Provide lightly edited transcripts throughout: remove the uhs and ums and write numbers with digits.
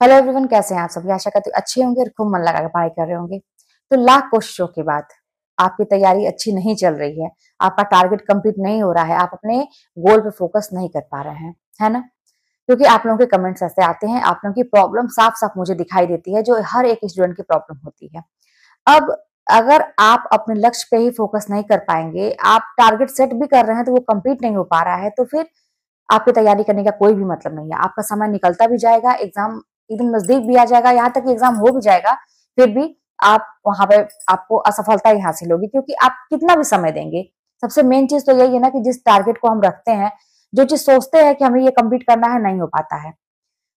Hello everyone, कैसे हैं आप सभी। आशा करती हूँ अच्छे होंगे और खूब मन लगा के पढ़ाई कर रहे होंगे। तो लाख कोशिशों के बाद आपकी तैयारी अच्छी नहीं चल रही है, आपका टारगेट कंप्लीट नहीं हो रहा है, आप अपने गोल पे फोकस नहीं कर पा रहे हैं, है ना। क्योंकि आप लोगों के कमेंट्स ऐसे आते हैं, आप लोगों की प्रॉब्लम साफ साफ मुझे दिखाई देती है, जो हर एक स्टूडेंट की प्रॉब्लम होती है। अब अगर आप अपने लक्ष्य पे ही फोकस नहीं कर पाएंगे, आप टारगेट सेट भी कर रहे हैं तो वो कंप्लीट नहीं हो पा रहा है, तो फिर आपकी तैयारी करने का कोई भी मतलब नहीं है। आपका समय निकलता भी जाएगा, एग्जाम एकदम नजदीक भी आ जाएगा, यहाँ तक कि एग्जाम हो भी जाएगा, फिर भी आप वहां पे आपको असफलता ही हासिल होगी, क्योंकि आप कितना भी समय देंगे। सबसे मेन चीज तो यही है ना कि जिस टारगेट को हम रखते हैं, जो चीज सोचते हैं कि हमें ये कंप्लीट करना है, नहीं हो पाता है।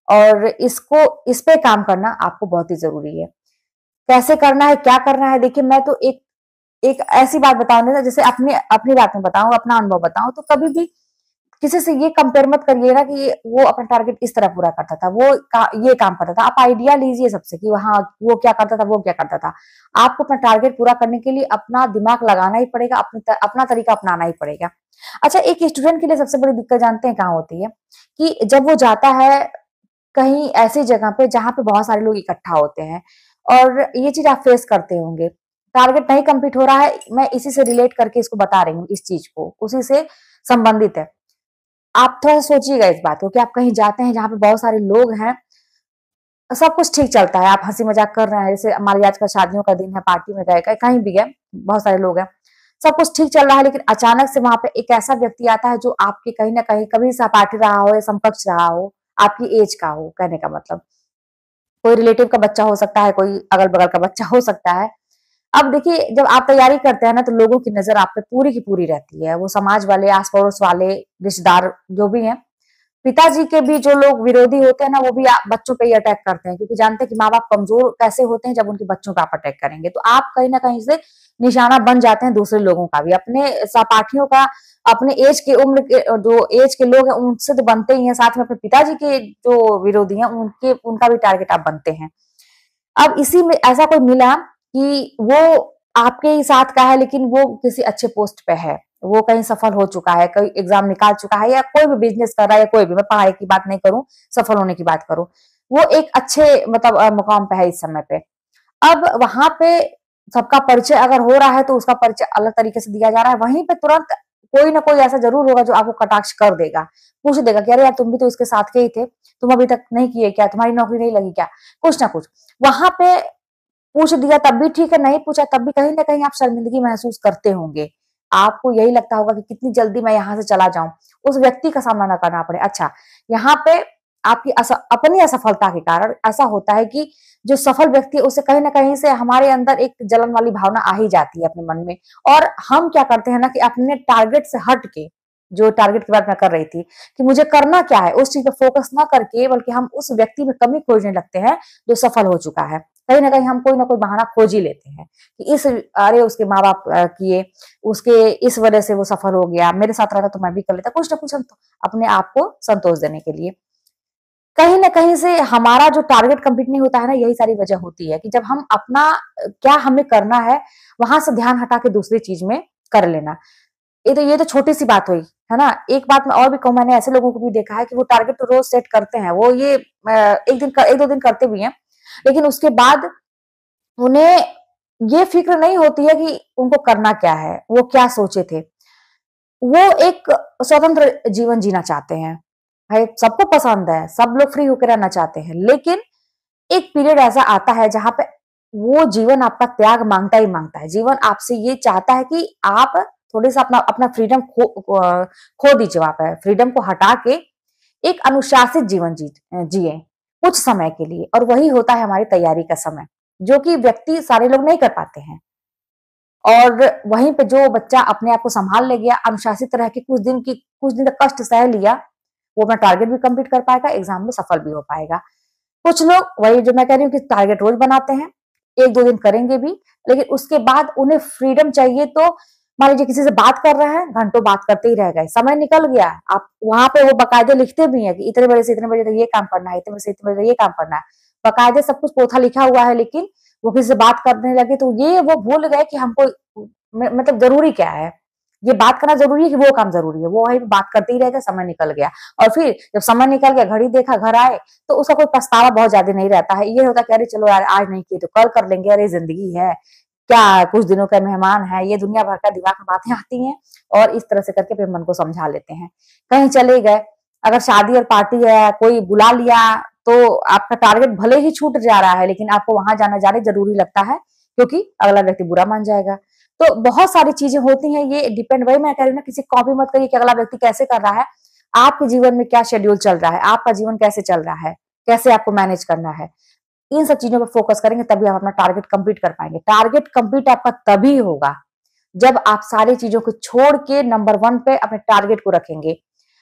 और इस पे काम करना आपको बहुत ही जरूरी है। कैसे करना है, क्या करना है, देखिए मैं तो एक एक ऐसी बात बताऊंगी, जैसे अपनी अपनी बात में बताऊं, अपना अनुभव बताऊं, तो कभी भी किसी से ये कंपेयर मत करिए ना कि वो अपना टारगेट इस तरह पूरा करता था, ये काम करता था। आप आइडिया लीजिए सबसे कि वहां वो क्या करता था, वो क्या करता था। आपको अपना टारगेट पूरा करने के लिए अपना दिमाग लगाना ही पड़ेगा, अपना तरीका अपनाना ही पड़ेगा। अच्छा, एक स्टूडेंट के लिए सबसे बड़ी दिक्कत जानते हैं कहाँ होती है? कि जब वो जाता है कहीं ऐसी जगह पे जहां पे बहुत सारे लोग इकट्ठा होते हैं, और ये चीज आप फेस करते होंगे। टारगेट नहीं कंप्लीट हो रहा है, मैं इसी से रिलेट करके इसको बता रही हूँ, इस चीज को उसी से संबंधित है। आप थोड़ा सोचिएगा इस बात को कि आप कहीं जाते हैं जहाँ पे बहुत सारे लोग हैं, सब कुछ ठीक चलता है, आप हंसी मजाक कर रहे हैं, जैसे हमारे आज का शादियों का दिन है, पार्टी में गए, कहीं भी गए, बहुत सारे लोग हैं, सब कुछ ठीक चल रहा है, लेकिन अचानक से वहां पे एक ऐसा व्यक्ति आता है जो आपके कहीं ना कहीं कभी सहपाठी रहा हो या समकक्ष रहा हो, आपकी एज का हो, कहने का मतलब कोई रिलेटिव का बच्चा हो सकता है, कोई अगल बगल का बच्चा हो सकता है। अब देखिए, जब आप तैयारी करते हैं ना, तो लोगों की नजर आप पे पूरी की पूरी रहती है, वो समाज वाले, आस पड़ोस वाले, रिश्तेदार जो भी हैं। पिताजी के भी जो लोग विरोधी होते हैं ना, वो भी बच्चों पे ही अटैक करते हैं, क्योंकि जानते हैं कि माँ बाप कमजोर कैसे होते हैं जब उनके बच्चों पे आप अटैक करेंगे, तो आप कहीं ना कहीं से निशाना बन जाते हैं दूसरे लोगों का भी, अपने सहपाठियों का, अपने एज के उम्र के जो एज के लोग हैं उनसे तो बनते ही हैं, साथ में अपने पिताजी के जो विरोधी हैं उनका भी टारगेट आप बनते हैं। अब इसी में ऐसा कोई मिला कि वो आपके ही साथ का है, लेकिन वो किसी अच्छे पोस्ट पे है, वो कहीं सफल हो चुका है, कोई एग्जाम निकाल चुका है, या कोई भी बिजनेस कर रहा है, या कोई भी, मैं पढ़ाई की बात नहीं करूं, सफल होने की बात करूं, वो एक अच्छे मतलब मुकाम पे है इस समय पे। अब वहां पे सबका परिचय अगर हो रहा है, तो उसका परिचय अलग तरीके से दिया जा रहा है, वहीं पे तुरंत कोई ना कोई ऐसा जरूर होगा जो आपको कटाक्ष कर देगा, पूछ देगा कि अरे यार, तुम भी तो इसके साथ के ही थे, तुम अभी तक नहीं किए क्या, तुम्हारी नौकरी नहीं लगी क्या, कुछ ना कुछ। वहां पे पूछ दिया तब भी ठीक है, नहीं पूछा तब भी कहीं ना कहीं आप शर्मिंदगी महसूस करते होंगे। आपको यही लगता होगा कि कितनी जल्दी मैं यहाँ से चला जाऊं, उस व्यक्ति का सामना ना करना पड़े। अच्छा, यहाँ पे आपकी अपनी असफलता के कारण ऐसा होता है कि जो सफल व्यक्ति है, उसे कहीं ना कहीं से हमारे अंदर एक जलन वाली भावना आ ही जाती है अपने मन में। और हम क्या करते हैं ना कि अपने टारगेट से हट के, जो टारगेट की बात मैं कर रही थी कि मुझे करना क्या है, उस चीज पे फोकस ना करके, बल्कि हम उस व्यक्ति में कमी खोजने लगते हैं जो सफल हो चुका है। कहीं ना कहीं हम कोई ना कोई बहाना खोज ही लेते हैं कि अरे उसके माँ बाप किए, उसके इस वजह से वो सफल हो गया, मेरे साथ रहता तो मैं भी कर लेता, कुछ ना कुछ हम तो अपने आप को संतोष देने के लिए। कहीं ना कहीं से हमारा जो टारगेट कंप्लीट नहीं होता है ना, यही सारी वजह होती है कि जब हम अपना क्या हमें करना है, वहां से ध्यान हटा के दूसरी चीज में कर लेना। ये तो छोटी सी बात हुई, है ना। एक बात मैं और भी कहूँ, मैंने ऐसे लोगों को भी देखा है कि वो टारगेट तो रोज सेट करते हैं, वो ये एक दो दिन करते भी हैं, लेकिन उसके बाद उन्हें ये फिक्र नहीं होती है कि उनको करना क्या है, वो क्या सोचे थे। वो एक स्वतंत्र जीवन जीना चाहते हैं। भाई, सबको पसंद है, सब लोग फ्री होकर रहना चाहते हैं, लेकिन एक पीरियड ऐसा आता है जहां पे वो जीवन आपका त्याग मांगता ही मांगता है। जीवन आपसे ये चाहता है कि आप थोड़ी सा अपना अपना फ्रीडम खो दीजिए, वहां पर फ्रीडम को हटा के एक अनुशासित जीवन जिए कुछ समय के लिए, और वही होता है हमारी तैयारी का समय, जो कि व्यक्ति सारे लोग नहीं कर पाते हैं। और वहीं पे जो बच्चा अपने आप को संभाल ले गया, अनुशासित रह के कुछ दिन तक कष्ट सह लिया, वो अपना टारगेट भी कंप्लीट कर पाएगा, एग्जाम में सफल भी हो पाएगा। कुछ लोग वही जो मैं कह रही हूँ कि टारगेट रोज बनाते हैं, एक दो दिन करेंगे भी, लेकिन उसके बाद उन्हें फ्रीडम चाहिए, तो मान लीजिए किसी से बात कर रहे हैं, घंटों बात करते ही रह गए, समय निकल गया। आप वहां पे वो बाकायदे लिखते भी हैं कि इतने बजे से इतने बजे तक ये काम करना है, इतने बजे से इतने बजे तक ये काम करना है, बाकायदे सब कुछ पोथा लिखा हुआ है, लेकिन वो किसी से बात करने लगे तो ये वो भूल गए कि हमको मतलब जरूरी क्या है। ये बात करना जरूरी है कि वो काम जरूरी है, वो वही बात करते ही रहेगा, समय निकल गया। और फिर जब समय निकल गया, घड़ी देखा, घर आए, तो उसका कोई पछतावा बहुत ज्यादा नहीं रहता है। ये होता है कि अरे चलो यार आज नहीं किए तो कल कर लेंगे, अरे जिंदगी है क्या, कुछ दिनों का मेहमान है, ये दुनिया भर का दिमाग में बातें आती हैं और इस तरह से करके अपने मन को समझा लेते हैं। कहीं चले गए, अगर शादी और पार्टी है, कोई बुला लिया, तो आपका टारगेट भले ही छूट जा रहा है लेकिन आपको वहां जाना ज्यादा जरूरी लगता है, क्योंकि अगला व्यक्ति बुरा मान जाएगा। तो बहुत सारी चीजें होती हैं, ये डिपेंड, वही मैं कह रही हूँ ना, किसी कॉपी मत करिए कि अगला व्यक्ति कैसे कर रहा है, आपके जीवन में क्या शेड्यूल चल रहा है, आपका जीवन कैसे चल रहा है, कैसे आपको मैनेज करना है, इन सब चीजों पर फोकस करेंगे तभी आप अपना टारगेट कंप्लीट कर पाएंगे। टारगेट कंप्लीट आपका तभी होगा जब आप सारी चीजों को छोड़ के नंबर 1 पे अपने टारगेट को रखेंगे।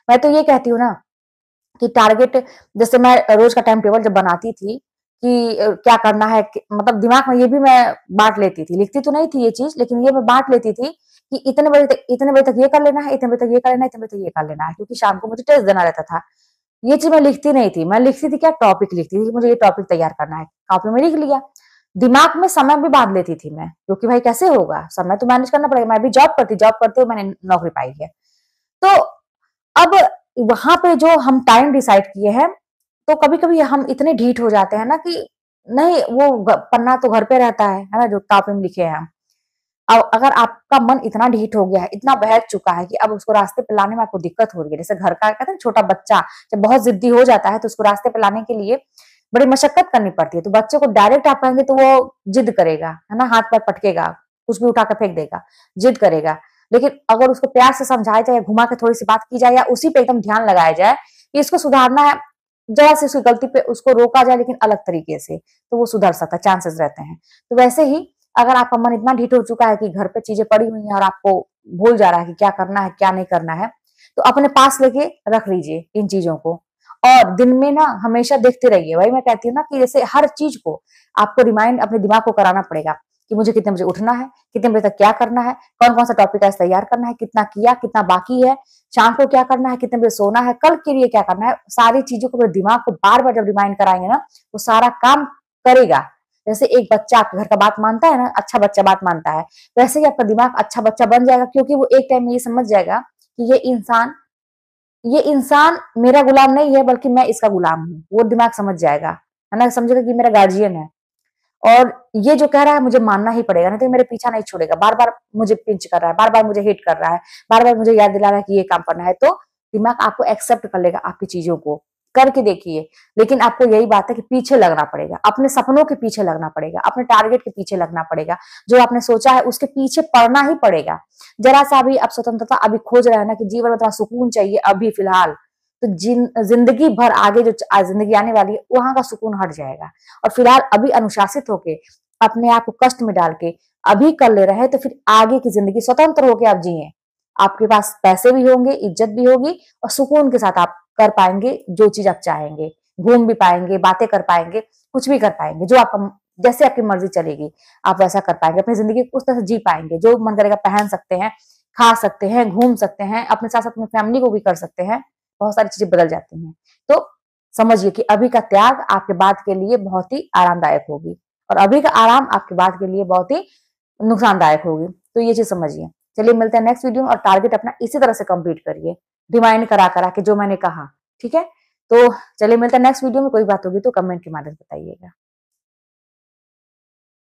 मैं तो ये कहती हूँ ना कि टारगेट, जैसे मैं रोज का टाइम टेबल जब बनाती थी कि क्या करना है, मतलब दिमाग में ये भी मैं बांट लेती थी, लिखती तो नहीं थी ये चीज, लेकिन ये मैं बांट लेती थी कि इतने बजे तक ये कर लेना है, इतने बजे तक ये कर लेना है, इतने बजे तक ये कर लेना है, क्योंकि शाम को मुझे टेस्ट देना रहता था। ये चीज मैं लिखती नहीं थी, मैं लिखती थी क्या, टॉपिक लिखती थी, मुझे ये टॉपिक तैयार करना है, कॉपी में लिख लिया। दिमाग में समय भी बांध लेती थी मैं, क्योंकि भाई कैसे होगा, समय तो मैनेज करना पड़ेगा, मैं भी जॉब करते हुए मैंने नौकरी पाई है। तो अब वहां पे जो हम टाइम डिसाइड किए हैं, तो कभी कभी हम इतने ढीठ हो जाते हैं ना कि नहीं, वो पन्ना तो घर पे रहता है ना, जो कॉपी में लिखे हैं हम। अब अगर आपका मन इतना ढीठ हो गया है, इतना बहक चुका है कि अब उसको रास्ते पे लाने में आपको दिक्कत हो रही है, जैसे घर का कहते हैं छोटा बच्चा जब बहुत जिद्दी हो जाता है तो उसको रास्ते पे लाने के लिए बड़ी मशक्कत करनी पड़ती है। तो बच्चे को डायरेक्ट आप कहेंगे तो वो जिद करेगा, है ना, हाथ पैर पटकेगा, कुछ भी उठा कर फेंक देगा, जिद करेगा। लेकिन अगर उसको प्यार से समझाया जाए, घुमा के थोड़ी सी बात की जाए, या उसी पे एकदम ध्यान लगाया जाए कि इसको सुधारना है, जरा से उसकी गलती पे उसको रोका जाए लेकिन अलग तरीके से, तो वो सुधर सकता है, चांसेस रहते हैं। तो वैसे ही अगर आपका मन इतना ढीठ हो चुका है कि घर पे चीजें पड़ी हुई हैं और आपको भूल जा रहा है कि क्या करना है क्या नहीं करना है, तो अपने पास लेके रख लीजिए इन चीजों को। और दिन में ना हमेशा देखते रहिए, वही मैं कहती हूँ ना कि जैसे हर चीज को आपको रिमाइंड अपने दिमाग को कराना पड़ेगा कि मुझे कितने बजे उठना है, कितने बजे तक क्या करना है, कौन कौन सा टॉपिक आज तैयार करना है, कितना किया, कितना बाकी है, शाम को क्या करना है, कितने बजे सोना है, कल के लिए क्या करना है। सारी चीजों को अपने दिमाग को बार बार जब रिमाइंड कराएंगे ना, वो सारा काम करेगा। जैसे एक बच्चा आपके घर का बात मानता है ना, अच्छा बच्चा बात मानता है, वैसे ही आपका दिमाग अच्छा बच्चा बन जाएगा, क्योंकि वो एक टाइम में ये समझ जाएगा कि ये इंसान मेरा गुलाम नहीं है बल्कि मैं इसका गुलाम हूँ। वो दिमाग समझ जाएगा, है ना, समझेगा कि मेरा गार्जियन है और ये जो कह रहा है मुझे मानना ही पड़ेगा, नहीं तो मेरे पीछा नहीं छोड़ेगा, बार बार मुझे पिंच कर रहा है, बार बार मुझे हिट कर रहा है, बार बार मुझे याद दिला रहा है कि ये काम करना है। तो दिमाग आपको एक्सेप्ट कर लेगा, आपकी चीजों को करके देखिए। लेकिन आपको यही बात है कि पीछे लगना पड़ेगा, अपने सपनों के पीछे लगना पड़ेगा, अपने टारगेट के पीछे लगना पड़ेगा, जो आपने सोचा है उसके पीछे पड़ना ही पड़ेगा। जरा सा भी आप स्वतंत्रता अभी खोज रहे हैं ना कि जीवन में थोड़ा सुकून चाहिए अभी फिलहाल, तो जिंदगी भर आगे जो जिंदगी आने वाली है वहां का सुकून हट जाएगा। और फिलहाल अभी अनुशासित होके अपने आप को कष्ट में डाल के अभी कर ले रहे हैं, तो फिर आगे की जिंदगी स्वतंत्र होके आप जिए, आपके पास पैसे भी होंगे, इज्जत भी होगी और सुकून के साथ आप कर पाएंगे जो चीज आप चाहेंगे, घूम भी पाएंगे, बातें कर पाएंगे, कुछ भी कर पाएंगे, जो आपका जैसे आपकी मर्जी चलेगी आप वैसा कर पाएंगे, अपनी जिंदगी उस तरह से जी पाएंगे, जो मन करेगा पहन सकते हैं, खा सकते हैं, घूम सकते हैं, अपने साथ साथ अपनी फैमिली को भी कर सकते हैं। बहुत सारी चीजें बदल जाती हैं। तो समझिए कि अभी का त्याग आपके बाद के लिए बहुत ही आरामदायक होगी और अभी का आराम आपके बाद के लिए बहुत ही नुकसानदायक होगी। तो ये चीज समझिए। चलिए मिलते हैं नेक्स्ट वीडियो में और टारगेट अपना इसी तरह से कंप्लीट करिए, रिमाइंड करा करा के जो मैंने कहा। ठीक है, तो चलिए मिलते हैं नेक्स्ट वीडियो में। कोई बात होगी तो कमेंट के माध्यम से बताइएगा।